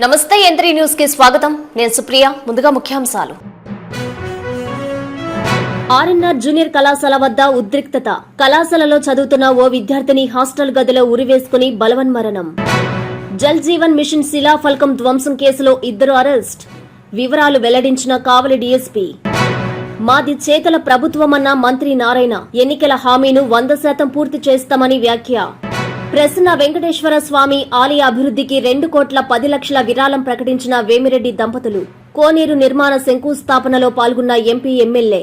నమస్తే యంత్రి న్యూస్ కి స్వాగతం. నేను సుప్రియ. ముందుగా ముఖ్యాంశాలు. ఆర్ఎన్ఆర్ జూనియర్ కళాశాల వద్ద ఉద్రిక్తత. కళాశాలలో చదువుతున్న ఓ విద్యార్థిని హాస్టల్ గదిలో ఉరివేసుకుని బలవన్మరణం. జల్ జీవన్ మిషన్ శిలాఫలకం ధ్వంసం కేసులో 2 అరెస్ట్. వివరాలు వెల్లడించిన కావలి డీఎస్పీ. మాది చేతల ప్రభుత్వమన్న మంత్రి నారాయణ. ఎన్నికల హామీను 100% పూర్తి చేస్తామని వ్యాఖ్య. ప్రసన్న వెంకటేశ్వర స్వామి ఆలయ అభివృద్ధికి 2,10,00,000 విరాళం ప్రకటించిన వేమిరెడ్డి దంపతులు. కోనేరు నిర్మాణ శంకుస్థాపనలో పాల్గొన్న MP MLA.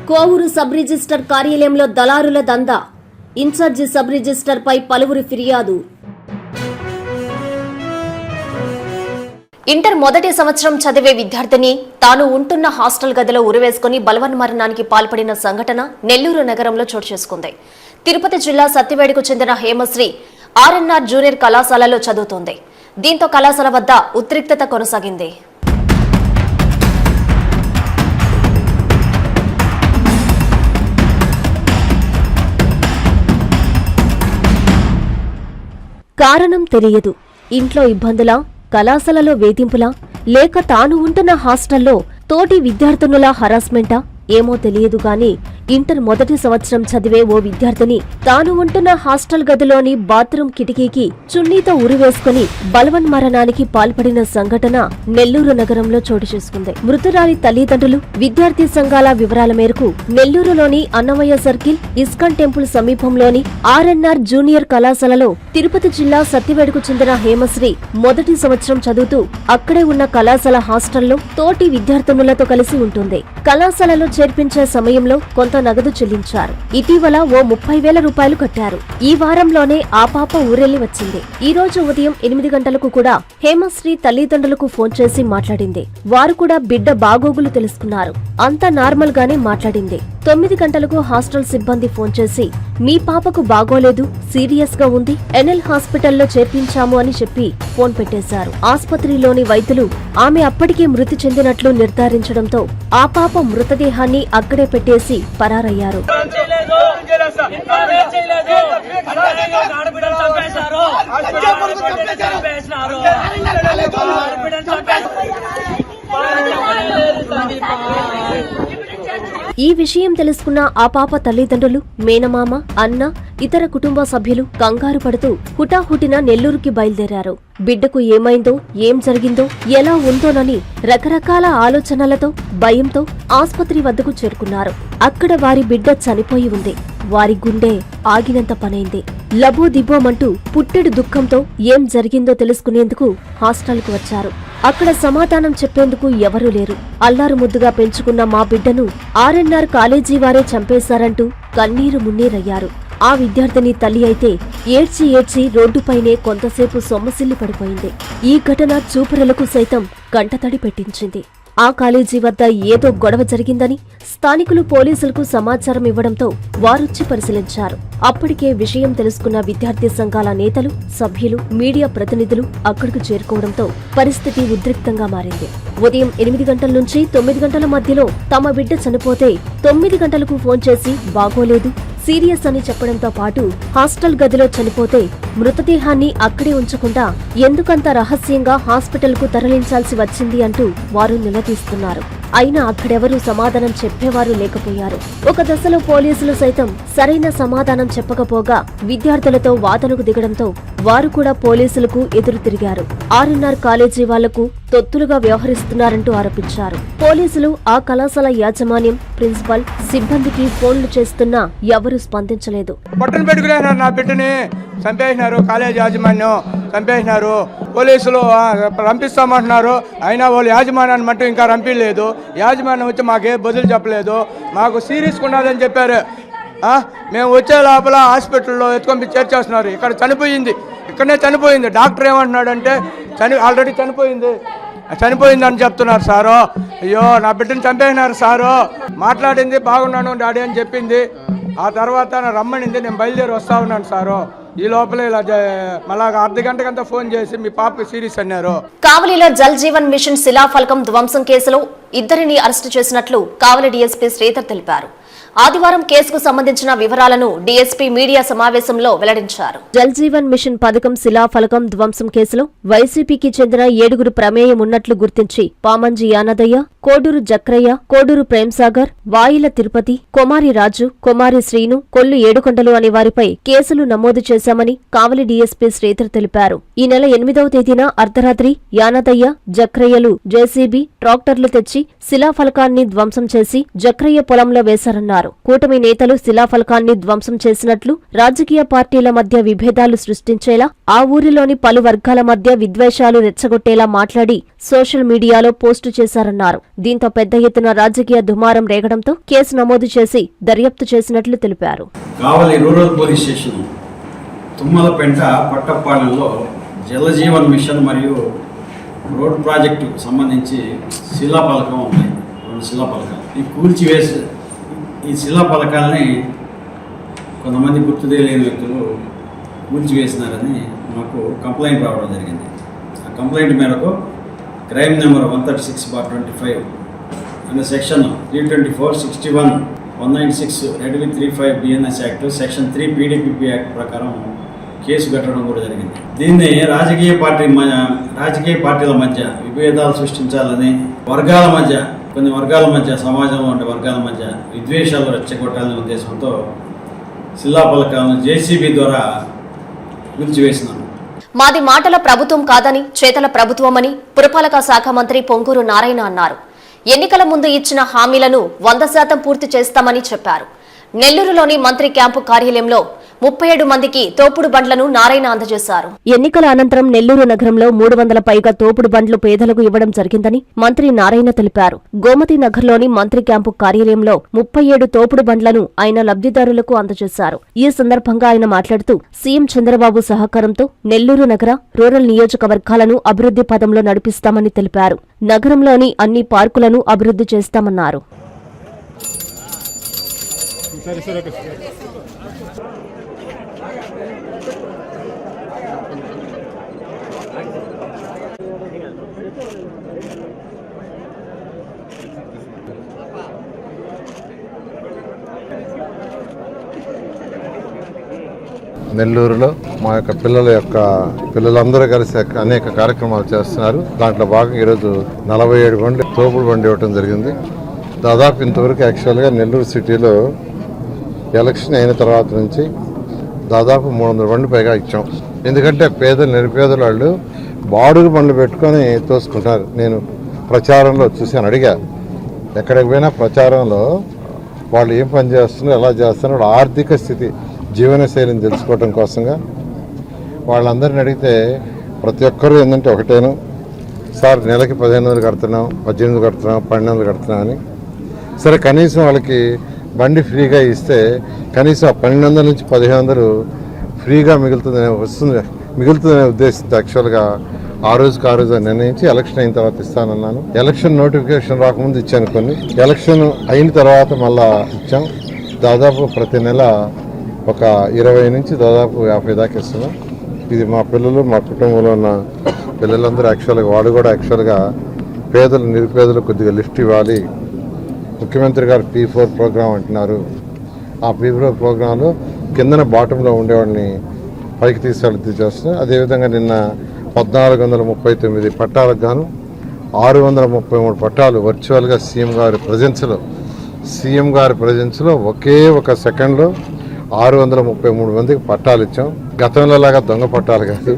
Kovur sub register కార్యాలయంలో దళారుల దందా. ఇన్ఛార్జి సబ్ రిజిస్టర్ పై పలువురు ఫిర్యాదు. ఇంటర్ మొదటి సంవత్సరం చదివే విద్యార్థిని తాను ఉంటున్న హాస్టల్ గదిలో ఉరివేసుకుని బలవన్మరణానికి పాల్పడిన సంఘటన నెల్లూరు నగరంలో చోటు చేసుకుంది. తిరుపతి జిల్లా సత్తివేడుకు చెందిన హేమశ్రీ ఆర్ఎన్ఆర్ జూనియర్ కళాశాలలో చదువుతోంది. దీంతో కళాశాల వద్ద ఉద్రిక్తత కొనసాగింది. కారణం తెలియదు. ఇంట్లో ఇబ్బందులా, కళాశాలలో వేధింపులా, లేక తాను ఉంటున్న హాస్టల్లో తోటి విద్యార్థినుల హరాస్మెంటా ఏమో తెలియదు గాని ఇంటర్ మొదటి సంవత్సరం చదివే ఓ విద్యార్థిని తాను ఉంటున్న హాస్టల్ గదిలోని బాత్రూం కిటికీకి చున్నీతో ఉరివేసుకుని బలవన్మరణానికి పాల్పడిన సంఘటన నెల్లూరు నగరంలో చోటు చేసుకుంది. మృతురాలి తల్లిదండ్రులు, విద్యార్థి సంఘాల వివరాల మేరకు నెల్లూరులోని అన్నమయ్య సర్కిల్ ఇస్కాన్ టెంపుల్ సమీపంలోని ఆర్ఎన్ఆర్ జూనియర్ కళాశాలలో తిరుపతి జిల్లా సత్తివేడుకు చెందిన హేమశ్రీ మొదటి సంవత్సరం చదువుతూ అక్కడే ఉన్న కళాశాల హాస్టల్లో తోటి విద్యార్థినులతో కలిసి ఉంటుంది. కళాశాలలో చేర్పించే సమయంలో కొంత నగదు చెల్లించారు. ఇటీవల ఓ 30,000 రూపాయలు కట్టారు. ఈ వారంలోనే ఆ పాప ఊరెళ్లి వచ్చింది. ఈ రోజు ఉదయం 8 గంటలకు కూడా హేమశ్రీ తల్లిదండ్రులకు ఫోన్ చేసి మాట్లాడింది. వారు కూడా బిడ్డ బాగోగులు తెలుసుకున్నారు. అంతా నార్మల్ గానే మాట్లాడింది. 9 గంటలకు హాస్టల్ సిబ్బంది ఫోన్ చేసి మీ పాపకు బాగోలేదు, సీరియస్ గా ఉంది, ఎన్ఎల్ హాస్పిటల్లో చేర్పించాము అని చెప్పి ఫోన్ పెట్టేశారు. ఆస్పత్రిలోని వైద్యులు ఆమె అప్పటికే మృతి చెందినట్లు నిర్ధారించడంతో ఆ పాప మృతదేహాన్ని అక్కడే పెట్టేసి పరారయ్యారు. ఈ విషయం తెలుసుకున్న ఆ పాప తల్లిదండ్రులు, మేనమామ, అన్న, ఇతర కుటుంబ సభ్యులు కంగారు పడుతూ హుటాహుటిన నెల్లూరుకి బయలుదేరారు. బిడ్డకు ఏమైందో, ఏం జరిగిందో, ఎలా ఉందోనని రకరకాల ఆలోచనలతో, భయంతో ఆస్పత్రి వద్దకు చేరుకున్నారు. అక్కడ వారి బిడ్డ చనిపోయి ఉంది. వారి గుండె ఆగినంత పనైంది. లబోదిబోమంటూ పుట్టెడు దుఃఖంతో ఏం జరిగిందో తెలుసుకునేందుకు హాస్టల్కు వచ్చారు. అక్కడ సమాధానం చెప్పేందుకు ఎవరూ లేరు. అల్లారు ముద్దుగా పెంచుకున్న మా బిడ్డను ఆర్ఎన్ఆర్ కాలేజీ వారే చంపేశారంటూ కన్నీరు మున్నీరయ్యారు. ఆ విద్యార్థిని తల్లి అయితే ఏడ్చి ఏడ్చి రోడ్డుపైనే కొంతసేపు సొమ్మసిల్లి పడిపోయింది. ఈ ఘటన చూపురలకు సైతం కంటతడి పెట్టించింది. ఆ కాలేజీ వద్ద ఏదో గొడవ జరిగిందని స్థానికులు పోలీసులకు సమాచారం ఇవ్వడంతో వారొచ్చి పరిశీలించారు. అప్పటికే విషయం తెలుసుకున్న విద్యార్థి సంఘాల నేతలు, సభ్యులు, మీడియా ప్రతినిధులు అక్కడికి చేరుకోవడంతో పరిస్థితి ఉద్రిక్తంగా మారింది. ఉదయం 8 గంటల నుంచి 9 గంటల మధ్యలో తమ బిడ్డ చనిపోతే 9 గంటలకు ఫోన్ చేసి బాగోలేదు, సీరియస్ అని చెప్పడంతో పాటు హాస్టల్ గదిలో చనిపోతే మృతదేహాన్ని అక్కడే ఉంచకుండా ఎందుకంత రహస్యంగా హాస్పిటల్కు తరలించాల్సి వచ్చింది అంటూ వారు నిలదీస్తున్నారు. అయినా అక్కడెవరూ సమాధానం చెప్పేవారు లేకపోయారు. ఒక దశలో పోలీసులు సైతం సరైన సమాధానం చెప్పకపోగా విద్యార్థులతో వాదనకు దిగడంతో వారు కూడా పోలీసులకు ఎదురు తిరిగారు. ఆర్ఎన్ఆర్ కాలేజీ వాళ్లకు తొత్తులుగా వ్యవహరిస్తున్నారంటూ ఆరోపించారు. పోలీసులు ఆ కళాశాల యాజమాన్యం, ప్రిన్సిపల్, సిబ్బందికి ఫోన్లు చేస్తున్నా ఎవరూ స్పందించలేదు. చంపేసినారు, కాలేజ్ యాజమాన్యం చంపేసినారు, పోలీసులు రంపిస్తామంటున్నారు. అయినా వాళ్ళు యాజమాన్యాన్ని మట్టు ఇంకా రంపిలేదు. యాజమాన్యం వచ్చి మాకే బదులు చెప్పలేదు. మాకు సీరియస్గా ఉన్నదని చెప్పారు. మేము వచ్చే లోపల హాస్పిటల్లో ఎత్తుకొని చేర్చేస్తున్నారు. ఇక్కడ చనిపోయింది, ఇక్కడనే చనిపోయింది. డాక్టర్ ఏమంటున్నాడంటే ఆల్రెడీ చనిపోయిందని చెప్తున్నారు సారు. అయ్యో నా బిడ్డను చంపేసినారు సారు. మాట్లాడింది బాగున్నాను డాడీ అని చెప్పింది. ఆ తర్వాత రమ్మనింది, నేను బయలుదేరి వస్తా ఉన్నాను సారు. ఈ లోపల ఇలా మళ్ళా అర్ధ గంటకంతా ఫోన్ చేసి మీ పాప సీరియస్ అన్నారు. కావలిలో జల్ జీవన్ మిషన్ శిలాఫలకం ధ్వంసం కేసులో 2 అరెస్టు చేసినట్లు కావలి డీఎస్పీ శ్రీధర్ తెలిపారు. ఆదివారం కేసుకు సంబంధించిన వివరాలను డీఎస్పీ మీడియా సమావేశంలో వెల్లడించారు. జల్ జీవన్ మిషన్ పథకం శిలాఫలకం ధ్వంసం కేసులో వైసీపీకి చెందిన 7 ప్రమేయం ఉన్నట్లు గుర్తించి పామంజి యానదయ్య, కోడూరు జక్రయ్య, కోడూరు ప్రేమ్సాగర్, వాయిల తిరుపతి, కొమారి రాజు, కొమారి శ్రీను, కొల్లు ఏడుకొండలు అనే వారిపై కేసులు నమోదు చేశామని కావలి డీఎస్పీ శ్రీధర్ తెలిపారు. ఈ నెల 8వ తేదీన అర్ధరాత్రి యానదయ్య, జక్రయ్యలు జేసీబీ ట్రాక్టర్లు తెచ్చి శిలాఫలకాన్ని ధ్వంసం చేసి జక్రయ్య పొలంలో వేశారన్నారు. కూటమి నేతలు శిలాఫలకాన్ని ధ్వంసం చేసినట్లు రాజకీయ పార్టీల మధ్య విభేదాలు సృష్టించేలా, ఆ ఊరిలోని పలు వర్గాల మధ్య విద్వేషాలు రెచ్చగొట్టేలా మాట్లాడి సోషల్ మీడియాలో పోస్టు చేశారన్నారు. దీంతో పెద్ద ఎత్తున రాజకీయ దుమారం రేగడంతో కేసు నమోదు చేసి దర్యాప్తు చేసినట్లు తెలిపారు. Kavali rural police station Tummalapenta పట్టపాలెంలో జలజీవన్ మిషన్ మరియు రోడ్ ప్రాజెక్టు సంబంధించి శిలాఫలకం ఉన్నాయి. 2 శిలాఫలకాలు ఈ శిలాఫలకాలని కొంతమంది గుర్తు తెలియని వ్యక్తులు కూల్చివేసినారని మాకు కంప్లైంట్ రావడం జరిగింది. ఆ కంప్లైంట్ మేరకు క్రైమ్ నెంబర్ 136/25 అనే section 324, 61, 196 red with 35 BNS act, section 3 PDPP act ప్రకారం కేసు కట్టడం కూడా జరిగింది. దీన్ని రాజకీయ పార్టీల మధ్య విభేదాలు సృష్టించాలని, కొన్ని వర్గాల మధ్య సమాజంలో ఉండే వర్గాల మధ్య విద్వేషాలు రెచ్చగొట్టాలనే ఉద్దేశంతో శిలాఫలకాలను జేసీబీ ద్వారా కూల్చివేసినారు. మాది మాటల ప్రభుత్వం కాదని చేతల ప్రభుత్వమని పురపాలక శాఖ మంత్రి పొంగూరు నారాయణ అన్నారు. ఎన్నికల ముందు ఇచ్చిన హామీలను 100% పూర్తి చేస్తామని చెప్పారు. నెల్లూరులోని మంత్రి క్యాంపు కార్యాలయంలో 37 మందికి తోపుడు బండ్లను నారాయణ అందజేశారు. ఎన్నికల అనంతరం నెల్లూరు నగరంలో 300 పైగా తోపుడు బండ్లు పేదలకు ఇవ్వడం జరిగిందని మంత్రి నారాయణ తెలిపారు. గోమతి నగర్లోని మంత్రి క్యాంపు కార్యాలయంలో 37 తోపుడు బండ్లను ఆయన లబ్ధిదారులకు అందజేశారు. ఈ సందర్భంగా ఆయన మాట్లాడుతూ సీఎం చంద్రబాబు సహకారంతో నెల్లూరు నగర, రూరల్ నియోజకవర్గాలను అభివృద్ధి పదంలో నడిపిస్తామని తెలిపారు. నగరంలోని అన్ని పార్కులను అభివృద్ధి చేస్తామన్నారు. నెల్లూరులో మా యొక్క పిల్లలందరూ కలిసి అనేక కార్యక్రమాలు చేస్తున్నారు. దాంట్లో భాగంగా ఈరోజు 47 బండి తోపుడు బండి ఇవ్వడం జరిగింది. దాదాపు ఇంతవరకు యాక్చువల్గా నెల్లూరు సిటీలో ఎలక్షన్ అయిన తర్వాత నుంచి దాదాపు 300 బండ్లు పైగా ఇచ్చాం. ఎందుకంటే నిరుపేదలు వాళ్ళు బాడుగు బండ్లు పెట్టుకొని తోసుకుంటారు. నేను ప్రచారంలో చూశాను, అడిగా, ఎక్కడికి పోయినా ప్రచారంలో వాళ్ళు ఏం పని చేస్తున్నారు, ఎలా చేస్తున్నారు, వాళ్ళ ఆర్థిక స్థితి, జీవనశైలిని తెలుసుకోవడం కోసంగా వాళ్ళందరిని అడిగితే ప్రతి ఒక్కరూ ఏంటంటే ఒకటేను, సార్ నెలకి 1500 కడుతున్నాం, 1800 కడుతున్నాం, 1200 కడుతున్నాం అని. సరే కనీసం వాళ్ళకి బండి ఫ్రీగా ఇస్తే కనీసం 1200 నుంచి 1500 ఫ్రీగా మిగులుతుందనే ఉద్దేశంతో యాక్చువల్గా ఆ రోజు నిర్ణయించి ఎలక్షన్ అయిన తర్వాత ఇస్తానన్నాను. ఎలక్షన్ నోటిఫికేషన్ రాకముందు ఇచ్చాను కొన్ని, ఎలక్షన్ అయిన తర్వాత మళ్ళా ఇచ్చాం. దాదాపు ప్రతి నెల ఒక 20 నుంచి దాదాపు 50 దాకా ఇస్తున్నాం. ఇది మా పిల్లలు, మా కుటుంబంలో ఉన్న పిల్లలందరూ యాక్చువల్గా వాడు కూడా యాక్చువల్గా నిరుపేదలు కొద్దిగా లిఫ్ట్ ఇవ్వాలి. ముఖ్యమంత్రి గారు P4 ప్రోగ్రాం అంటున్నారు. ఆ P4 ప్రోగ్రాంలో కిందన బాటంలో ఉండేవాడిని పైకి చేస్తున్నారు. అదేవిధంగా నిన్న 1439 పట్టాలకు గాను 633 పట్టాలు వర్చువల్గా సీఎం గారి ప్రజెన్స్లో ఒకే ఒక సెకండ్లో 633 మందికి పట్టాలు ఇచ్చాం. గతంలో లాగా దొంగ పట్టాలు కాదు.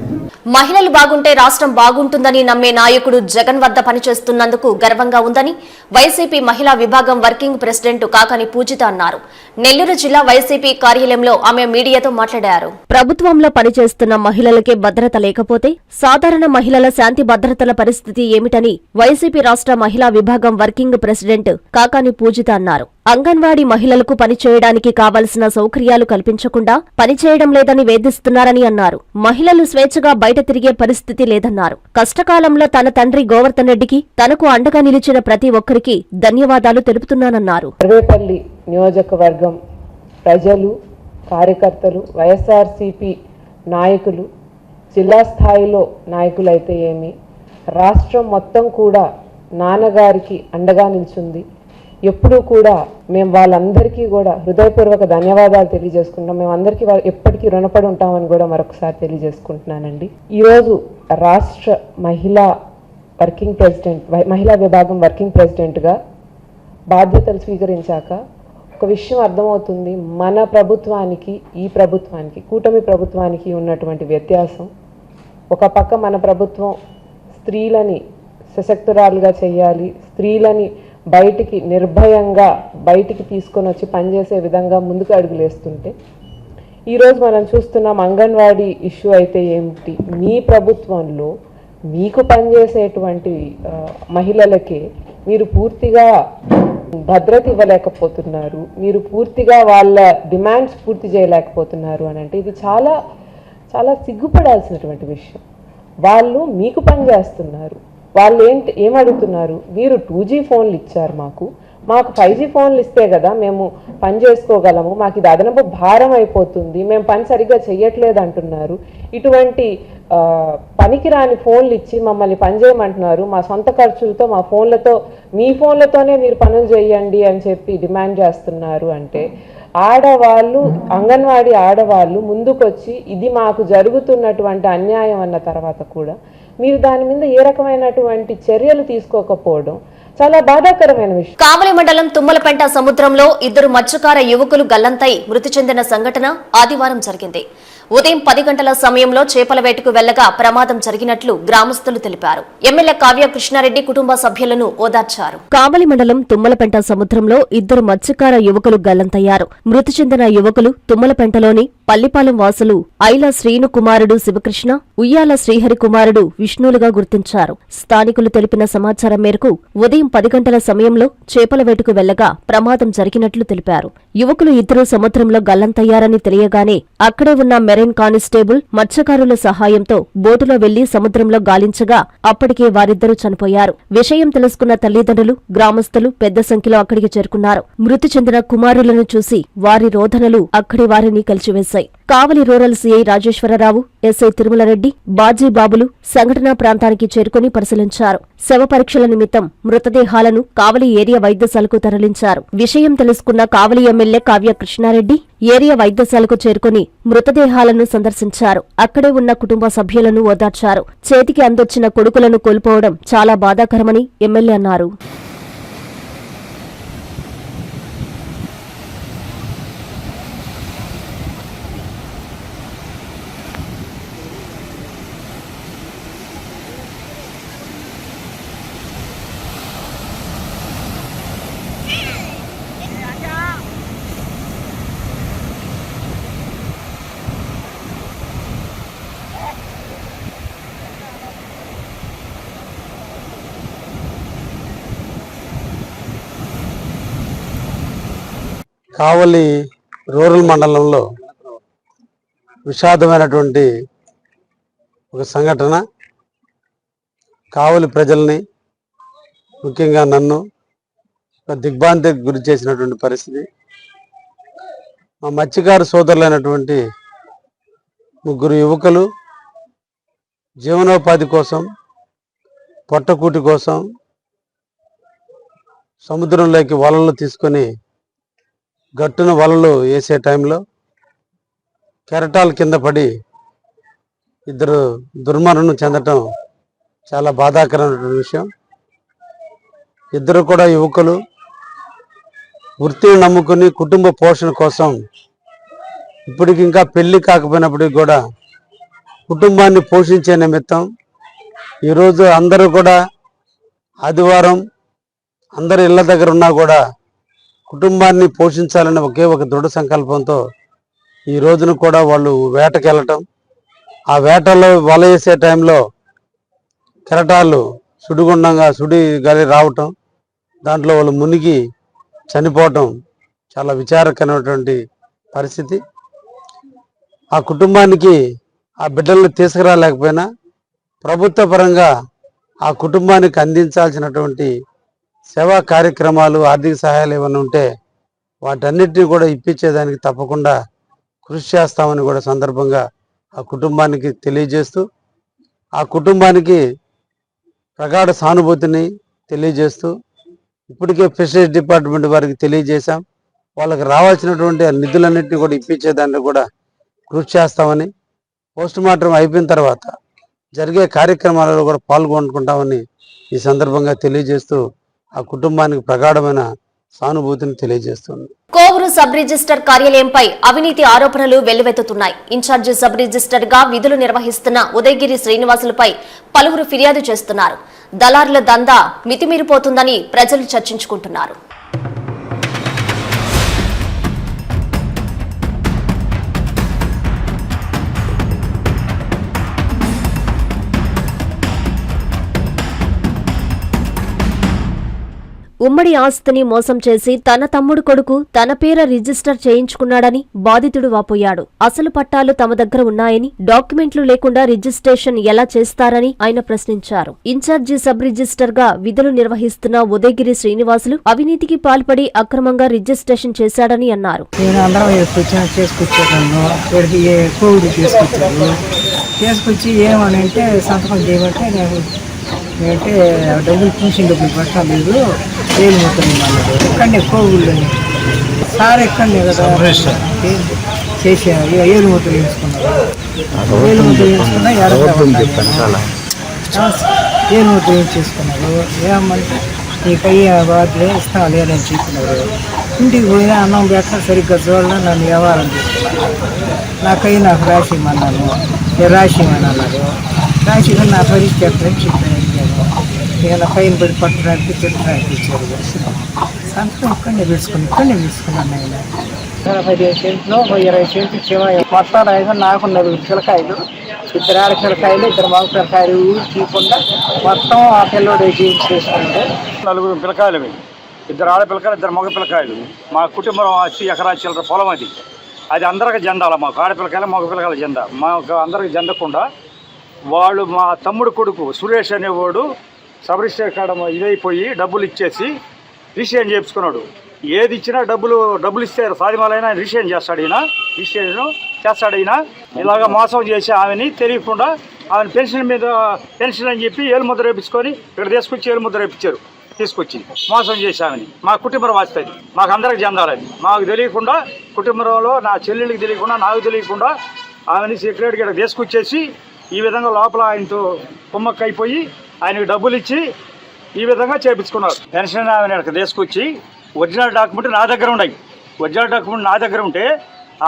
మహిళలు బాగుంటే రాష్ట్రం బాగుంటుందని నమ్మే నాయకుడు జగన్ వద్ద పనిచేస్తున్నందుకు గర్వంగా ఉందని వైసీపీ మహిళా విభాగం వర్కింగ్ ప్రెసిడెంట్ కాకాని పూజిత అన్నారు. నెల్లూరు జిల్లా వైసీపీ కార్యాలయంలో ఆమె మీడియాతో మాట్లాడారు. ప్రభుత్వంలో పనిచేస్తున్న మహిళలకే భద్రత లేకపోతే సాధారణ మహిళల శాంతి భద్రతల పరిస్థితి ఏమిటని వైసీపీ రాష్ట్ర మహిళా విభాగం వర్కింగ్ ప్రెసిడెంట్ కాకాని పూజిత అన్నారు. అంగన్వాడీ మహిళలకు పనిచేయడానికి కావలసిన సౌకర్యాలు కల్పించకుండా పనిచేయడం లేదని వేధిస్తున్నారని అన్నారు. మహిళలు స్వేచ్ఛగా బయట తిరిగే పరిస్థితి లేదన్నారు. కష్టకాలంలో తన తండ్రి గోవర్ధన్ రెడ్డికి తనకు అండగా నిలిచిన ప్రతి ఒక్కరికి ధన్యవాదాలు తెలుపుతున్నానన్నారు. సర్వేపల్లి నియోజకవర్గం ప్రజలు, కార్యకర్తలు, వైఎస్ఆర్సీపీ నాయకులు, జిల్లా స్థాయిలో నాయకులైతే ఏమి, రాష్ట్రం మొత్తం కూడా నాన్నగారికి అండగా నిలిచింది. ఎప్పుడూ కూడా మేము వాళ్ళందరికీ కూడా హృదయపూర్వక ధన్యవాదాలు తెలియజేసుకుంటాం. మేము అందరికీ ఎప్పటికీ రుణపడి ఉంటామని కూడా మరొకసారి తెలియజేసుకుంటున్నానండి. ఈరోజు రాష్ట్ర మహిళా విభాగం వర్కింగ్ ప్రెసిడెంట్గా బాధ్యతలు స్వీకరించాక ఒక విషయం అర్థమవుతుంది. మన ప్రభుత్వానికి ఈ ప్రభుత్వానికి కూటమి ప్రభుత్వానికి ఉన్నటువంటి వ్యత్యాసం. ఒక పక్క మన ప్రభుత్వం స్త్రీలని సశక్తురాలుగా చేయాలి, స్త్రీలని బయటికి నిర్భయంగా బయటికి తీసుకొని వచ్చి పనిచేసే విధంగా ముందుకు అడుగులేస్తుంటే, ఈరోజు మనం చూస్తున్నాం అంగన్వాడీ ఇష్యూ అయితే ఏమిటి, మీ ప్రభుత్వంలో మీకు పనిచేసేటువంటి మహిళలకే మీరు పూర్తిగా భద్రత ఇవ్వలేకపోతున్నారు, మీరు పూర్తిగా వాళ్ళ డిమాండ్స్ పూర్తి చేయలేకపోతున్నారు అని అంటే ఇది చాలా చాలా సిగ్గుపడాల్సినటువంటి విషయం. వాళ్ళు మీకు పని చేస్తున్నారు, వాళ్ళు ఏమడుగుతున్నారు, మీరు 2G ఫోన్లు ఇచ్చారు, మాకు 5G ఫోన్లు ఇస్తే కదా మేము పని చేసుకోగలము, మాకు ఇది అదనపు భారం అయిపోతుంది, మేము పని సరిగ్గా చెయ్యట్లేదు అంటున్నారు. ఇటువంటి పనికిరాని ఫోన్లు ఇచ్చి మమ్మల్ని పని చేయమంటున్నారు, మా సొంత ఖర్చులతో మా ఫోన్లతో మీ ఫోన్లతోనే మీరు పనులు చేయండి అని చెప్పి డిమాండ్ చేస్తున్నారు. అంటే ఆడవాళ్ళు, అంగన్వాడీ ఆడవాళ్ళు ముందుకొచ్చి ఇది మాకు జరుగుతున్నటువంటి అన్యాయం అన్న తర్వాత కూడా మీరు దాని మీద ఏ రకమైనటువంటి చర్యలు తీసుకోకపోవడం చాలా బాధాకరమైన విషయం. కావలి మండలం తుమ్మలపెంట సముద్రంలో 2 మత్స్యకార యువకులు గల్లంతై మృతి చెందిన సంఘటన ఆదివారం జరిగింది. ఉదయం 10 గంటల సమయంలో చేపల వేటకు వెళ్లగా ప్రమాదం జరిగినట్లు గ్రామస్తులు తెలిపారు. ఎమ్మెల్యే కావ్య కృష్ణారెడ్డి కుటుంబ సభ్యులను ఓదార్చారు. కావలి మండలం తుమ్మలపెంట సముద్రంలో 2 మత్స్యకార యువకులు గల్లంతయ్యారు. మృతి చెందిన యువకులు తుమ్మలపెంటలోని పల్లిపాలెం వాసులు ఐల శ్రీను కుమారుడు శివకృష్ణ, ఉయ్యాల శ్రీహరి కుమారుడు విష్ణులుగా గుర్తించారు. స్థానికులు తెలిపిన సమాచారం మేరకు ఉదయం 10 గంటల సమయంలో చేపల వేటకు వెళ్లగా ప్రమాదం జరిగినట్లు తెలిపారు. యువకులు 2 సముద్రంలో గల్లంతయ్యారని తెలియగానే అక్కడే ఉన్న మెరైన్ కానిస్టేబుల్ మత్స్యకారుల సహాయంతో బోటులో వెళ్లి సముద్రంలో గాలించగా అప్పటికే వారిద్దరూ చనిపోయారు. విషయం తెలుసుకున్న తల్లిదండ్రులు, గ్రామస్తులు పెద్ద సంఖ్యలో అక్కడికి చేరుకున్నారు. మృతి చెందిన కుమారులను చూసి వారి రోదనలు అక్కడి వారిని కలిచివేశాయి. Kavali rural CI Rajeswararao, SI Tirumalareddy, బాజీబాబులు సంఘటనా ప్రాంతానికి చేరుకుని పరిశీలించారు. శవ పరీక్షల నిమిత్తం మృతదేహాలను కావలి ఏరియా వైద్యశాలకు తరలించారు. విషయం తెలుసుకున్న కావలి ఎమ్మెల్యే కావ్య కృష్ణారెడ్డి ఏరియా వైద్యశాలకు చేరుకుని మృతదేహాలను సందర్శించారు. అక్కడే ఉన్న కుటుంబ సభ్యులను ఓదార్చారు. చేతికి అందొచ్చిన కొడుకులను కోల్పోవడం చాలా బాధాకరమని ఎమ్మెల్యే అన్నారు. కావలి రూరల్ మండలంలో విషాదమైనటువంటి ఒక సంఘటన కావలి ప్రజల్ని, ముఖ్యంగా నన్ను ఒక దిగ్భ్రాంతికి గురి చేసినటువంటి పరిస్థితి. మా మత్స్యకారు సోదరులైనటువంటి 3 యువకులు జీవనోపాధి కోసం, పొట్టకూటి కోసం సముద్రంలోకి వలలు తీసుకొని గట్టున వలలు వేసే టైంలో కెరటాల కింద పడి 2 దుర్మరణం చెందటం చాలా బాధాకరమైన విషయం. 2 కూడా యువకులు వృత్తిని నమ్ముకుని కుటుంబ పోషణ కోసం ఇప్పటికి ఇంకా పెళ్లి కాకపోయినప్పటికీ కూడా కుటుంబాన్ని పోషించే నిమిత్తం ఈరోజు అందరూ కూడా ఆదివారం అందరి ఇళ్ల దగ్గర ఉన్నా కూడా కుటుంబాన్ని పోషించాలని ఒకే ఒక దృఢ సంకల్పంతో ఈ రోజున కూడా వాళ్ళు వేటకి వెళ్ళటం, ఆ వేటలో వల వేసే టైంలో కెరటాలు సుడి గాలి రావటం, దాంట్లో వాళ్ళు మునిగి చనిపోవటం చాలా విచారకరమైనటువంటి పరిస్థితి. ఆ కుటుంబానికి ఆ బిడ్డలను తీసుకురాలేకపోయినా ప్రభుత్వ పరంగా ఆ కుటుంబానికి అందించాల్సినటువంటి సేవా కార్యక్రమాలు, ఆర్థిక సహాయాలు ఏమైనా ఉంటే వాటన్నిటిని కూడా ఇప్పించేదానికి తప్పకుండా కృషి చేస్తామని కూడా సందర్భంగా ఆ కుటుంబానికి తెలియజేస్తూ, ఆ కుటుంబానికి ప్రగాఢ సానుభూతిని తెలియజేస్తూ ఇప్పటికే ఫిషరీస్ డిపార్ట్మెంట్ వారికి తెలియజేశాం. వాళ్ళకి రావాల్సినటువంటి నిధులన్నింటినీ కూడా ఇప్పించేదాన్ని కూడా కృషి చేస్తామని, పోస్ట్ మార్టం అయిపోయిన తర్వాత జరిగే కార్యక్రమాలలో కూడా పాల్గొనుకుంటామని ఈ సందర్భంగా తెలియజేస్తూ ఆ కుటుంబానికి ప్రగాఢమైన సానుభూతిని తెలియజేస్తుంది. కోవూరు సబ్ రిజిస్టర్ కార్యాలయంపై అవినీతి ఆరోపణలు వెల్లువెత్తుతున్నాయి. ఇన్ఛార్జి సబ్ రిజిస్టర్ గా విధులు నిర్వహిస్తున్న ఉదయగిరి శ్రీనివాసులపై పలువురు ఫిర్యాదు చేస్తున్నారు. దళారుల దందా మితిమీరిపోతుందని ప్రజలు చర్చించుకుంటున్నారు. ఉమ్మడి ఆస్తిని మోసం చేసి తన తమ్ముడు కొడుకు తన పేర రిజిస్టర్ చేయించుకున్నాడని బాధితుడు వాపోయాడు. అసలు పట్టాలు తమ దగ్గర ఉన్నాయని, డాక్యుమెంట్లు లేకుండా రిజిస్ట్రేషన్ ఎలా చేస్తారని ఆయన ప్రశ్నించారు. ఇన్ఛార్జి సబ్ రిజిస్టర్ గా విధులు నిర్వహిస్తున్న ఉదయగిరి శ్రీనివాసులు అవినీతికి పాల్పడి అక్రమంగా రిజిస్ట్రేషన్ చేశాడని అన్నారు. చేసుకొచ్చి ఏమనంటే సంతకం చేయమంటే అంటే డబ్బులు చూసిన డబ్బులు పెట్టలేదు, ఏలు మొత్తం అన్నాడు. ఇక్కడనే కోవుల్లో సార్ ఇక్కడనే కదా చేసాను. ఏలు మొత్తం వేసుకున్నారు, ఏలు మొత్తం వేసుకున్నా ఏలు మొత్తం ఏం చేసుకున్నారు. ఏమంటే నీకు అయ్యే బాధలే ఇస్తాం లేదని చెప్పినారు. ఇంటికి పోయినా అన్నం పెట్ట సరిగ్గా చూడాలని నన్ను వ్యవహారం తీసుకున్నాను. నాకయ్యి నాకు రాసి ఇమ్మన్నాను, రాసి ఇమ్మన్నారు. రాసి నా పరిస్థితి ఎక్కడని చెప్పాను. ఇక పైన పడి పట్టడానికి పెట్టడానికి ఇచ్చారు. సంతకం ఇక్కడనే పెట్టుకున్నాను. ఆయన 15 సెంట్లో 20 సెంట్లు చివరి మొత్తం రైతు నాకు 4 పిల్లకాయలు, 2 ఆడ పిల్లకాయలు, 2 మగ పిల్లకాయలు తీయకుండా మొత్తం ఆ పిల్లడు చేసుకుంటే 4 పిల్లకాయలు, 2 ఆడపిల్లకాయలు, 2 మగ పిల్లకాయలు. మా కుటుంబం వచ్చి ఎకరా చిల్లర పొలం అది అందరికి జెండాల. మాకు ఆడపిల్లకాయలు మగ పిల్లకాయల జెండా. మాకు అందరికి జెండకుండా వాళ్ళు మా తమ్ముడు కొడుకు సురేష్ అనేవాడు సబ్ రిజిస్టర్ కాడ ఇదైపోయి డబ్బులు ఇచ్చేసి రిజిస్ట్రేషన్ చేయించుకున్నాడు. ఏది ఇచ్చినా డబ్బులు ఇస్తే సాధ్యమాలైనా రిజిస్ట్రేషన్ చేస్తాడు. రిజిస్ట్రేషన్ చేస్తాడు. ఇలాగ మోసం చేసి ఆమెని తెలియకుండా ఆమెను పెన్షన్ అని చెప్పి ఏలుముద్ర వేయించుకొని ఇక్కడ తీసుకొచ్చి ఏలుముద్ర వేయించారు. తీసుకొచ్చి మోసం చేసి ఆమెని మా కుటుంబం వస్తుంది. మాకు అందరికి చెందాలని మాకు తెలియకుండా, కుటుంబంలో నా చెల్లెళ్ళకి తెలియకుండా, నాకు తెలియకుండా ఆమెని సెక్రటరీకి ఇక్కడ తీసుకొచ్చేసి ఈ విధంగా లోపల ఆయనతో కుమ్మక్క అయిపోయి ఆయనకు డబ్బులు ఇచ్చి ఈ విధంగా చేయించుకున్నారు. పెన్షన్ ఆమెను ఇక్కడ తీసుకొచ్చి ఒరిజినల్ డాక్యుమెంట్ నా దగ్గర ఉన్నాయి. ఒరిజినల్ డాక్యుమెంట్ నా దగ్గర ఉంటే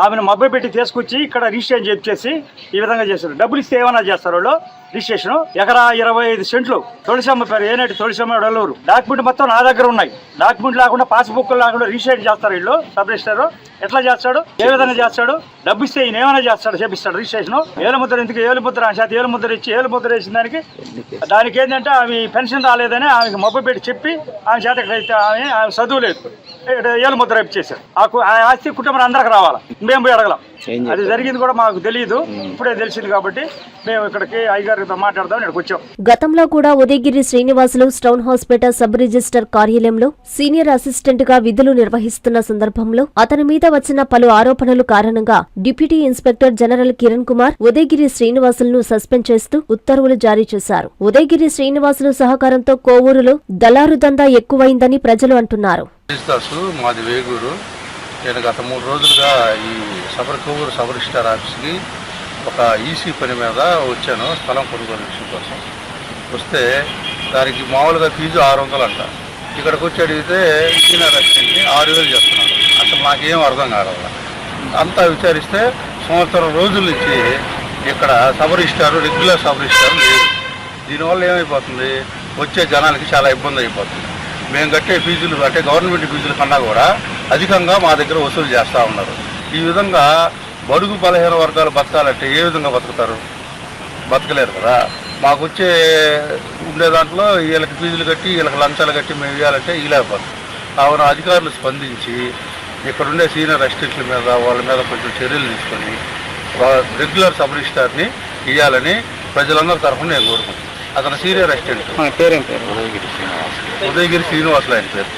ఆమెను మబ్బై పెట్టి తీసుకొచ్చి ఇక్కడ రిజిస్ట్రేషన్ చేయించేసి ఈ విధంగా చేశారు. డబ్బులు ఇస్తే ఏమన్నా చేస్తారు వాళ్ళు. రిజిస్ట్రేషన్ ఎకరా 25 సెంట్లు తొలిసమ్మ పేరు ఏనాటి తొలిసమ్మ ఎడలూరు. డాక్యుమెంట్ మొత్తం నా దగ్గర ఉన్నాయి. డాక్యుమెంట్ లేకుండా పాస్బుక్ లేకుండా రిజిస్ట్రేషన్ చేస్తారు వీళ్ళు. సబ్ రిజిస్టర్ ఎట్లా చేస్తాడు, ఏ విధంగా చేస్తాడు? డబ్బు ఇస్తే ఈయన ఏమైనా చేస్తాడు, చేపిస్తాడు రిజిస్ట్రేషన్. ఏలుముద్ర ఎందుకు? ఏలుముద్ర చేత ఏలుముద్ర ఇచ్చి ఏలుముద్ర వేసిన దానికి ఏంటంటే ఆమె పెన్షన్ రాలేదని ఆమెకి మొబ్బ పెట్టి చెప్పి ఆమె చేత ఆమె చదువు లేదు, ఏలుముద్ర ఇచ్చేసారు. ఆ ఆస్తి కుటుంబం అందరికి రావాలా, మేము పోయి అడగలం. అది జరిగింది కూడా మాకు తెలియదు, ఇప్పుడే తెలిసింది. కాబట్టి మేము ఇక్కడికి అయ్యగారితో మాట్లాడదాం ఇక్కడికి వచ్చాం. గతంలో కూడా Udayagiri Srinivasulu town hospital sub register కార్యాలయంలో సీనియర్ అసిస్టెంట్ గా విధులు నిర్వహిస్తున్న సందర్భంలో అతని మీద వచ్చిన పలు ఆరోపణలు కారణంగా deputy inspector general Kiran Kumar Udayagiri శ్రీనివాసులను సస్పెండ్ చేస్తూ ఉత్తర్వులు జారీ చేశారు. ఉదయగిరి శ్రీనివాసులు సహకారంతో కోవూరులో దళారు దందా ఎక్కువైందని ప్రజలు అంటున్నారు. మాది వేగూరు. నేను గత 3 రోజులుగా ఈ కోవూరు సబ్ రిజిస్టర్ ఆఫీస్కి ఒక ఈసీ పని మీద వచ్చాను, స్థలం కొనుగోలు విషయం కోసం. వస్తే దానికి మామూలుగా ఫీజు 600 అంట. ఇక్కడికి వచ్చి అడిగితే సీనియర్ అసిస్టెంట్ని 6000 చేస్తున్నాడు. అసలు నాకేం అర్థం కావాలి. అంతా విచారిస్తే సంవత్సరం రోజుల నుంచి ఇక్కడ sub registrar, regular sub registrar లేదు. దీనివల్ల ఏమైపోతుంది, వచ్చే జనాలకి చాలా ఇబ్బంది అయిపోతుంది. మేము కట్టే ఫీజులు అంటే గవర్నమెంట్ ఫీజుల కన్నా కూడా అధికంగా మా దగ్గర వసూలు చేస్తూ ఉన్నారు. ఈ విధంగా బడుగు బలహీన వర్గాలు బతకాలంటే ఏ విధంగా బతుకుతారు? బతకలేరు కదా. మాకు వచ్చే ఉండే దాంట్లో వీళ్ళకి ఫీజులు కట్టి వీళ్ళకి లంచాలు కట్టి మేము ఇవ్వాలంటే ఇవ్వలేకపోతాం. కావున అధికారులు స్పందించి ఇక్కడుండే సీనియర్ అసిస్టెంట్ల మీద వాళ్ళ మీద కొంచెం చర్యలు తీసుకొని రెగ్యులర్ సబ్ రిజిస్టార్ని ఇవ్వాలని ప్రజలందరి తరఫున నేను కోరుకుంటున్నాను. అతను సీనియర్ అసిస్టెంట్. పేరేం పేరు? ఉదయగిరి శ్రీనివాసులు ఆయన పేరు.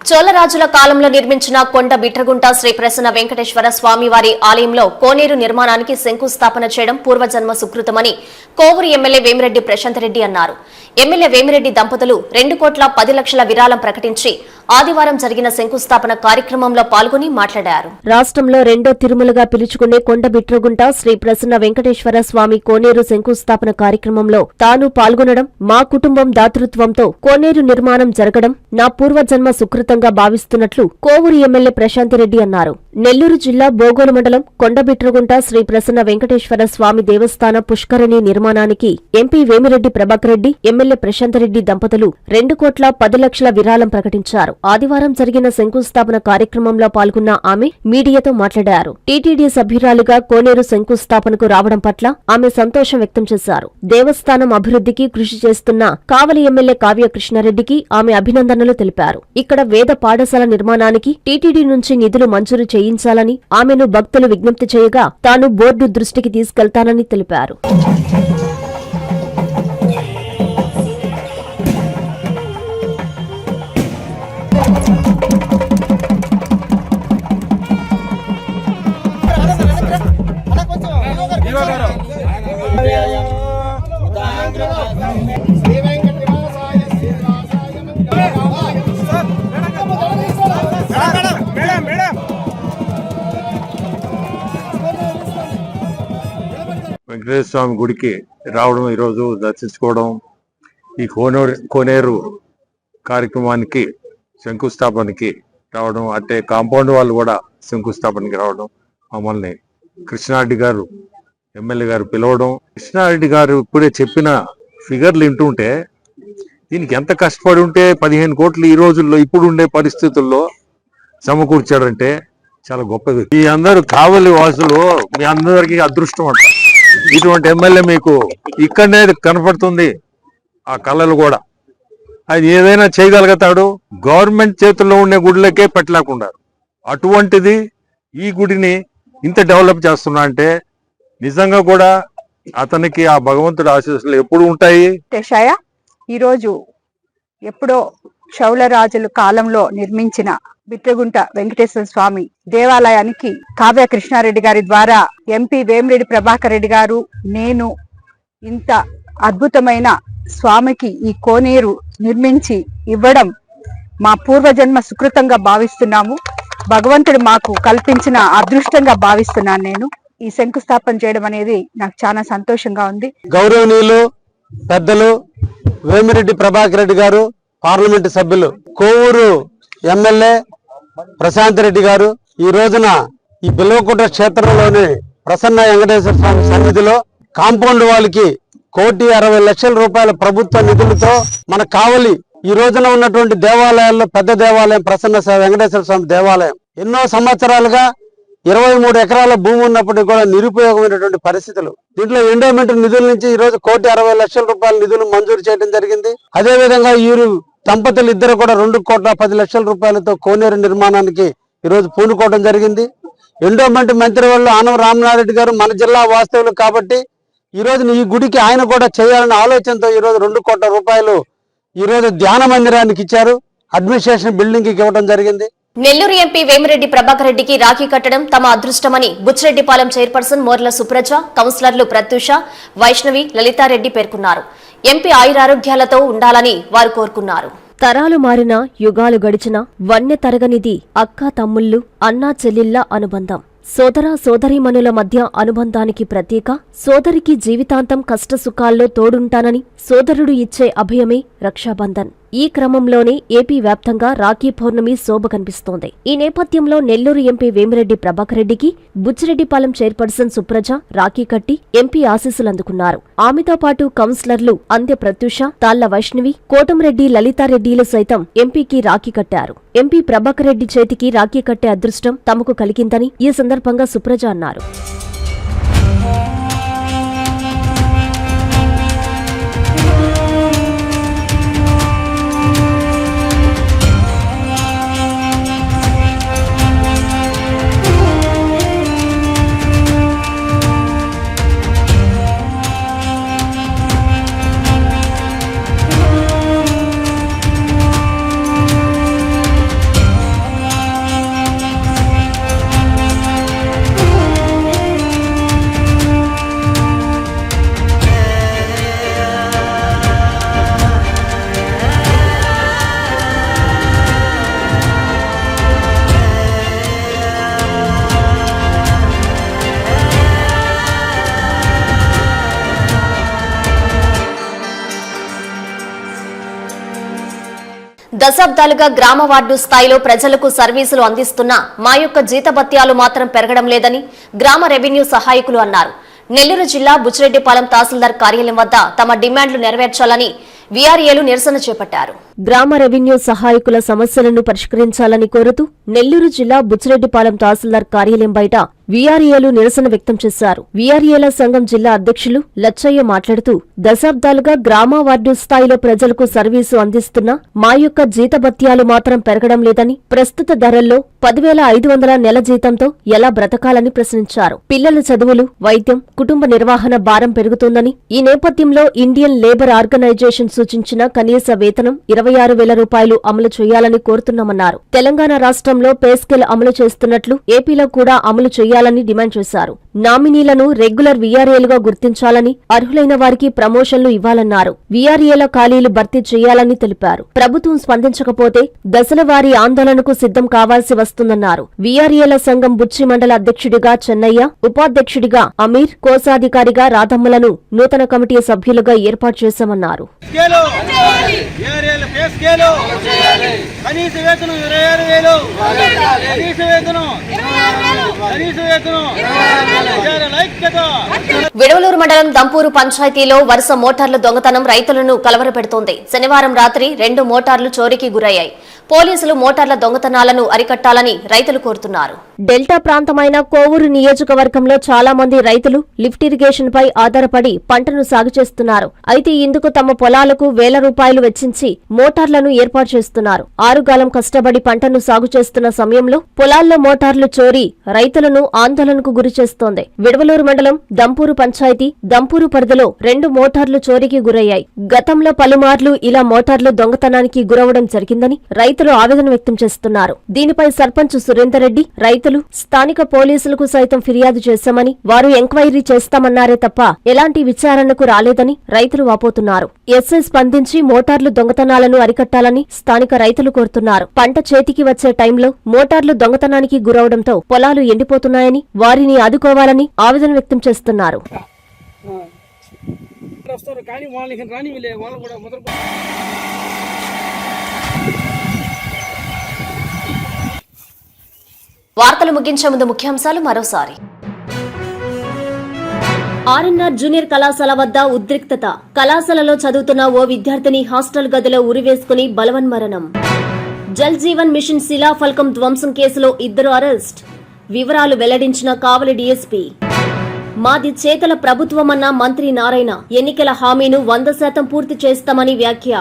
చోళరాజుల కాలంలో నిర్మించిన కొండ బిట్రగుంట శ్రీ ప్రసన్న వెంకటేశ్వర స్వామివారి ఆలయంలో కోనేరు నిర్మాణానికి శంకుస్థాపన చేయడం పూర్వజన్మ సుకృతమని కోవూరు ఎమ్మెల్యే వేమిరెడ్డి ప్రశాంత్ రెడ్డి అన్నారు. ఎమ్మెల్యే వేమిరెడ్డి దంపతులు 2,10,00,000 విరాళం ప్రకటించి ఆదివారం జరిగిన శంకుస్థాపన కార్యక్రమంలో పాల్గొని మాట్లాడారు. రాష్ట్రంలో రెండో తిరుమలగా పిలుచుకునే కొండ బిట్రగుంట శ్రీ ప్రసన్న వెంకటేశ్వర స్వామి కోనేరు శంకుస్థాపన కార్యక్రమంలో తాను పాల్గొనడం, మా కుటుంబం దాతృత్వంతో కోనేరు నిర్మాణం జరగడం నా పూర్వజన్మ సుకృతంగా భావిస్తున్నట్లు కోవూరు ఎమ్మెల్యే ప్రశాంత్ రెడ్డి అన్నారు. నెల్లూరు జిల్లా బోగోలు మండలం కొండబిట్రగుంట శ్రీ ప్రసన్న వెంకటేశ్వర స్వామి దేవస్థాన పుష్కరిణి నిర్మాణానికి ఎంపీ వేమిరెడ్డి ప్రభాకర్ రెడ్డి, ఎమ్మెల్యే ప్రశాంత్ రెడ్డి దంపతులు 2,10,00,000 విరాళం ప్రకటించారు. ఆదివారం జరిగిన శంకుస్థాపన కార్యక్రమంలో పాల్గొన్న ఆమె మీడియాతో మాట్లాడారు. టీటీడీ సభ్యురాలిగా కోనేరు శంకుస్థాపనకు రావడం పట్ల ఆమె సంతోషం వ్యక్తం చేశారు. దేవస్థానం అభివృద్ధికి కృషి చేస్తున్న కావలి ఎమ్మెల్యే కావ్య కృష్ణారెడ్డికి ఆమె అభినందనలు తెలిపారు. ఇక్కడ వేద పాఠశాల నిర్మాణానికి టీటీడీ నుంచి నిధులు మంజూరు చేయించాలని ఆమెను భక్తులు విజ్ఞప్తి చేయగా తాను బోర్డు దృష్టికి తీసుకెళ్తానని తెలిపారు. వెంకటేశ్వర స్వామి గుడికి రావడం, ఈరోజు దర్శించుకోవడం, ఈ కోనేరు కార్యక్రమానికి శంకుస్థాపనకి రావడం, అంటే కాంపౌండ్ వాళ్ళు కూడా శంకుస్థాపనకి రావడం, మమ్మల్ని కృష్ణారెడ్డి గారు ఎమ్మెల్యే గారు పిలవడం, కృష్ణారెడ్డి గారు ఇప్పుడే చెప్పిన ఫిగర్లు వింటుంటే దీనికి ఎంత కష్టపడి ఉంటే 15 కోట్లు ఈ రోజుల్లో ఇప్పుడు ఉండే పరిస్థితుల్లో సమకూర్చాడంటే చాలా గొప్పది. ఈ అందరూ కావలి వాసులు మీ అందరికీ అదృష్టం అంట. ఇటువంటి ఎమ్మెల్యే మీకు ఇక్కడనే కనపడుతుంది. ఆ కళలు కూడా అది ఏదైనా చేయగలుగుతాడు. గవర్నమెంట్ చేతుల్లో ఉండే గుడిలకే పెట్టలేకుండా అటువంటిది ఈ గుడిని ఇంత డెవలప్ చేస్తున్నా అంటే నిజంగా కూడా అతనికి ఆ భగవంతుడి ఆశీస్సులు ఎప్పుడు ఉంటాయి. ఈరోజు ఎప్పుడో చౌళరాజుల కాలంలో నిర్మించిన బిట్రగుంట వెంకటేశ్వర స్వామి దేవాలయానికి కావ్య కృష్ణారెడ్డి గారి ద్వారా ఎంపీ వేమిరెడ్డి ప్రభాకర్ రెడ్డి గారు, నేను ఇంత అద్భుతమైన స్వామికి ఈ కోనేరు నిర్మించి ఇవ్వడం మా పూర్వజన్మ సుకృతంగా భావిస్తున్నాము. భగవంతుడు మాకు కల్పించిన అదృష్టంగా భావిస్తున్నాను. నేను ఈ శంకుస్థాపన చేయడం అనేది నాకు చాలా సంతోషంగా ఉంది. గౌరవనీయులు పెద్దలు వేమిరెడ్డి ప్రభాకర్ రెడ్డి గారు, పార్లమెంటు సభ్యులు, కోవూరు ఎమ్మెల్యే ప్రశాంత్ రెడ్డి గారు ఈ రోజున ఈ బిల్వకుంట క్షేత్రంలోని ప్రసన్న వెంకటేశ్వర స్వామి సన్నిధిలో కాంపౌండ్ వాళ్ళకి 1,60,00,000 రూపాయల ప్రభుత్వ నిధులతో మన కావలి ఈ రోజున ఉన్నటువంటి దేవాలయాల్లో పెద్ద దేవాలయం ప్రసన్న వెంకటేశ్వర స్వామి దేవాలయం ఎన్నో సంవత్సరాలుగా 23 ఎకరాల భూమి ఉన్నప్పటికీ కూడా నిరుపయోగమైనటువంటి పరిస్థితులు. దీంట్లో ఎండోమెంట్ నిధుల నుంచి ఈ రోజు 1,60,00,000 రూపాయల నిధులు మంజూరు చేయడం జరిగింది. అదే విధంగా వీరు దంపతులు ఇద్దరు కూడా 2,10,00,000 రూపాయలతో కోనేరు నిర్మాణానికి ఈ రోజు పూనుకోవడం జరిగింది. ఎండోమెంట్ మంత్రి వాళ్ళు ఆనం రామనారెడ్డి గారు మన జిల్లా వాస్తవులు కాబట్టి ఈ రోజు ఈ గుడికి ఆయన కూడా చేయాలనే ఆలోచనతో ఈ రోజు 2 కోట్ల రూపాయలు ఈ రోజు ధ్యాన మందిరానికి ఇచ్చారు. అడ్మినిస్ట్రేషన్ బిల్డింగ్ కి ఇవ్వడం జరిగింది. నెల్లూరు ఎంపీ వేమిరెడ్డి ప్రభాకర్ రెడ్డికి రాఖీ కట్టడం తమ అదృష్టమని బుచ్చిరెడ్డిపాలెం చైర్పర్సన్ మోర్ల సుప్రజ, కౌన్సిలర్లు ప్రత్యూష, వైష్ణవి, లలితారెడ్డి పేర్కొన్నారు. ఎంపీ ఆయురారోగ్యాలతో ఉండాలని వారు కోరుకున్నారు. తరాలు మారినా, యుగాలు గడిచినా వన్య తరగనిది అక్కా తమ్ముళ్ళు, అన్నా చెల్లిళ్ల అనుబంధం. సోదర సోదరీమణుల మధ్య అనుబంధానికి ప్రతీక. సోదరికి జీవితాంతం కష్టసుఖాల్లో తోడుంటానని సోదరుడు ఇచ్చే అభయమే రక్షాబంధన్. ఈ క్రమంలోనే ఏపీ వ్యాప్తంగా రాఖీ పౌర్ణమి శోభ కనిపిస్తోంది. ఈ నేపథ్యంలో నెల్లూరు ఎంపీ వేమిరెడ్డి ప్రభాకర్ రెడ్డికి బుచ్చిరెడ్డిపాలెం చైర్పర్సన్ సుప్రజ రాఖీ కట్టి ఎంపీ ఆశీస్సులందుకున్నారు. ఆమెతో పాటు కౌన్సిలర్లు అంత్య ప్రత్యూష, తాళ్ల వైష్ణవి, కోటంరెడ్డి, లలితారెడ్డిలు సైతం ఎంపీకి రాఖీ కట్టారు. ఎంపీ ప్రభాకర్ రెడ్డి చేతికి రాఖీ కట్టే అదృష్టం తమకు కలిగిందని ఈ సందర్భంగా సుప్రజ అన్నారు. దశాబ్దాలుగా గ్రామ వార్డు స్థాయిలో ప్రజలకు సర్వీసులు అందిస్తున్నా మా యొక్క జీతభత్యాలు మాత్రం పెరగడం లేదని గ్రామ రెవెన్యూ సహాయకులు అన్నారు. నెల్లూరు జిల్లా బుచ్చిరెడ్డిపాలెం తహసీల్దార్ కార్యాలయం వద్ద తమ డిమాండ్లు నెరవేర్చాలని వీఆర్ఏలు నిరసన చేపట్టారు. గ్రామ రెవెన్యూ సహాయకుల సమస్యలను పరిష్కరించాలని కోరుతూ నెల్లూరు జిల్లా బుచ్చిరెడ్డిపాలెం తహసీల్దార్ కార్యాలయం బయట వీఆర్ఏలు నిరసన వ్యక్తం చేశారు. వీఆర్ఏల సంఘం జిల్లా అధ్యక్షులు లచ్చయ్య మాట్లాడుతూ దశాబ్దాలుగా గ్రామ వార్డు స్థాయిలో ప్రజలకు సర్వీసు అందిస్తున్నా మా యొక్క జీతభత్యాలు మాత్రం పెరగడం లేదని, ప్రస్తుత ధరల్లో 10,500 నెల జీతంతో ఎలా బ్రతకాలని ప్రశ్నించారు. పిల్లల చదువులు, వైద్యం, కుటుంబ నిర్వహణ భారం పెరుగుతోందని, ఈ నేపథ్యంలో ఇండియన్ లేబర్ ఆర్గనైజేషన్ సూచించిన కనీస వేతనం 26,000 రూపాయలు అమలు చేయాలని కోరుతున్నామన్నారు. తెలంగాణ రాష్ట్రంలో పే స్కేల్ అమలు చేస్తున్నట్లు ఏపీలో కూడా అమలు చేయాలని డిమాండ్ చేశారు. నామినీలను రెగ్యులర్ వీఆర్ఏలుగా గుర్తించాలని, అర్హులైన వారికి ప్రమోషన్లు ఇవ్వాలన్నారు. వీఆర్ఏల ఖాళీలు భర్తీ చేయాలని తెలిపారు. ప్రభుత్వం స్పందించకపోతే దశలవారీ ఆందోళనకు సిద్ధం కావాల్సి వస్తుందన్నారు. వీఆర్ఏల సంఘం బుచ్చి మండల అధ్యక్షుడిగా చెన్నయ్య, ఉపాధ్యక్షుడిగా అమీర్, కోశాధికారిగా రాధమ్మలను నూతన కమిటీ సభ్యులుగా ఏర్పాటు చేశామన్నారు. విడవలూరు మండలం దంపూరు పంచాయతీలో వరుస మోటార్ల దొంగతనం రైతులను కలవరపెడుతోంది. శనివారం రాత్రి 2 మోటార్లు చోరీకి గురయ్యాయి. పోలీసులు మోటార్ల దొంగతనాలను అరికట్టాలని రైతులు కోరుతున్నారు. డెల్టా ప్రాంతమైన కోవూరు నియోజకవర్గంలో చాలా మంది రైతులు లిఫ్ట్ ఇరిగేషన్ పై ఆధారపడి పంటను సాగు చేస్తున్నారు. అయితే ఇందుకు తమ పొలాలకు ₹1,000 వెచ్చించి మోటార్లను ఏర్పాటు చేస్తున్నారు. ఆరుగాలం కష్టపడి పంటను సాగు చేస్తున్న సమయంలో పొలాల్లో మోటార్లు చోరీ రైతులను ఆందోళనకు గురి చేస్తోంది. విడవలూరు మండలం దంపూరు పంచాయతీ దంపూరు పరిధిలో 2 మోటార్లు చోరీకి గురయ్యాయి. గతంలో పలుమార్లు ఇలా మోటార్లు దొంగతనానికి గురవడం జరిగిందని రైతులు ఆవేదన వ్యక్తం చేస్తున్నారు. దీనిపై సర్పంచ్ సురేందర్ రెడ్డి, రైతులు స్థానిక పోలీసులకు సైతం ఫిర్యాదు చేశామని, వారు ఎంక్వైరీ చేస్తామన్నారే తప్ప ఎలాంటి విచారణకు రాలేదని రైతులు వాపోతున్నారు. ఎస్ఐ స్పందించి మోటార్లు దొంగతనాలను అరికట్టాలని స్థానిక రైతులు కోరుతున్నారు. పంట చేతికి వచ్చే టైంలో మోటార్లు దొంగతనానికి గురవడంతో పొలాలు ఎండిపోతున్నాయని, వారిని ఆదుకోవాలని ఆవేదన వ్యక్తం చేస్తున్నారు. వార్తలు ముగించే ముందు ముఖ్యాంశాలు మరోసారి. ఆర్ఎన్ఆర్ జూనియర్ కళాశాల వద్ద ఉద్రిక్తత. కళాశాలలో చదువుతున్న ఓ విద్యార్థిని హాస్టల్ గదిలో ఉరివేసుకుని బలవన్మరణం. జల్ జీవన్ మిషన్ శిలాఫలకం ధ్వంసం కేసులో 2 అరెస్ట్. వివరాలు వెల్లడించిన కావలి డీఎస్పీ. మాది చేతల ప్రభుత్వమన్న మంత్రి నారాయణ. ఎన్నికల హామీను 100% పూర్తి చేస్తామని వ్యాఖ్య.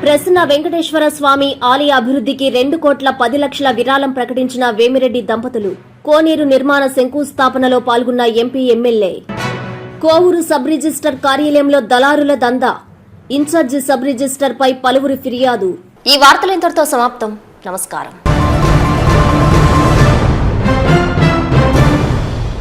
ప్రసన్న వెంకటేశ్వర స్వామి ఆలయ అభివృద్ధికి 2,10,00,000 విరాళం ప్రకటించిన వేమిరెడ్డి దంపతులు. కోనేరు నిర్మాణ శంకుస్థాపనలో పాల్గొన్న MP, MLA. Kovur sub register కార్యాలయంలో దళారుల దందా. ఇన్ఛార్జి సబ్ రిజిస్టర్ పై పలువురి ఫిర్యాదు. ఈ వార్తలు ఇంతటితో సమాప్తం. నమస్కారం.